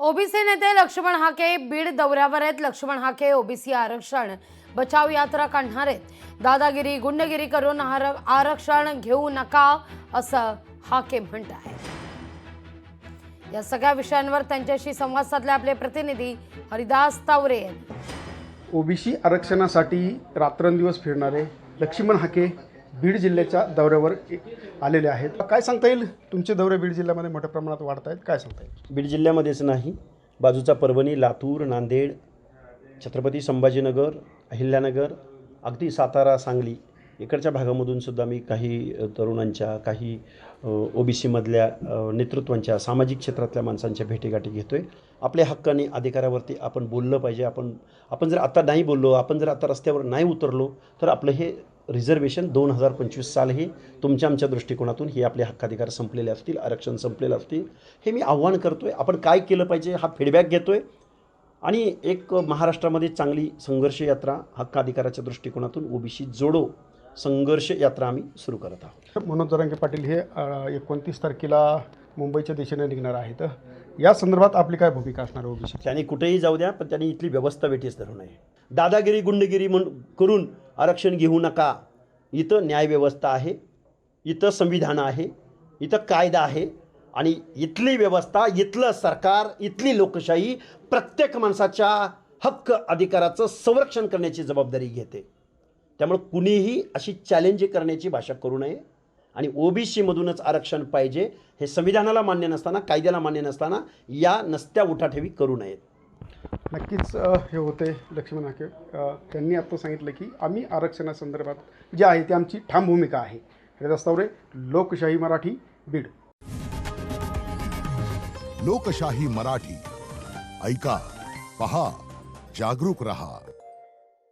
OBC नेते लक्ष्मण हाके बीड दौऱ्यावर आहेत. लक्ष्मण हाके ओबीसी आरक्षण बचाव यात्रा काढणार आहेत. दादागिरी गुंडगिरी करून आरक्षण घेऊ नका असं हाके म्हणत आहेत. या सगळ्या विषयांवर त्यांच्याशी संवाद साधले आपले प्रतिनिधी हरिदास तावरे यांनी. ओबीसी आरक्षणासाठी रात्रंदिवस फिरणारे लक्ष्मण हाके बीड जिल्ह्याच्या दौऱ्यावर आलेले आहेत. काय सांगता येईल, तुमचे दौरे बीड जिल्ह्यामध्ये मोठ्या प्रमाणात वाढत आहेत, काय सांगता येईल? बीड जिल्ह्यामध्येच नाही, बाजूचा परभणी, लातूर, नांदेड, छत्रपती संभाजीनगर, अहिल्यानगर, अगदी सातारा, सांगली इकडच्या भागामधून सुद्धा मी काही तरुणांच्या, काही ओबीसीमधल्या नेतृत्वांच्या, सामाजिक क्षेत्रातल्या माणसांच्या भेटीगाठी घेतो आहे. आपल्या हक्काने अधिकारावरती आपण बोललं पाहिजे. आपण जर आता नाही बोललो, आपण जर आता रस्त्यावर नाही उतरलो तर आपलं हे रिझर्वेशन 2025 साल हे तुमच्या आमच्या दृष्टिकोनातून हे आपले हक्काधिकार संपलेले असतील, आरक्षण संपलेलं असतील. हे मी आव्हान करतो आहे. आपण काय केलं पाहिजे हा फीडबॅक घेतो आहे आणि एक महाराष्ट्रामध्ये चांगली संघर्ष यात्रा हक्काधिकाराच्या दृष्टिकोनातून ओबीसी जोडो संघर्ष यात्रा आम्ही सुरू करत आहोत. मनोज जरांगे पाटील हे 29 तारखेला मुंबईच्या दिशेने निघणार आहेत. या संदर्भात आपली काय भूमिका असणार ओबीसी? त्यांनी कुठेही जाऊ द्या, पण त्यांनी इथली व्यवस्था वेठीस धरू नये. दादागिरी गुंडगिरी करून आरक्षण घेऊ नका. इथं न्यायव्यवस्था आहे, इथं संविधान आहे, इथं कायदा आहे आणि इथली व्यवस्था, इथलं सरकार, इथली लोकशाही प्रत्येक माणसाच्या हक्क अधिकाराचं संरक्षण करण्याची जबाबदारी घेते. त्यामुळे कुणीही अशी चॅलेंज करण्याची भाषा करू नये आणि ओबीसीमधूनच आरक्षण पाहिजे हे संविधानाला मान्य नसताना, कायद्याला मान्य नसताना या नसत्या उठाठेवी करू नयेत. नक्कीच हे होते लक्ष्मण हाके. त्यांनी आता सांगितलं की आम्ही आरक्षणासंदर्भात जे आहे ती आमची ठाम भूमिका आहे. हरिदास तावरे, लोकशाही मराठी, बीड. लोकशाही मराठी ऐका, पहा, जागरूक रहा.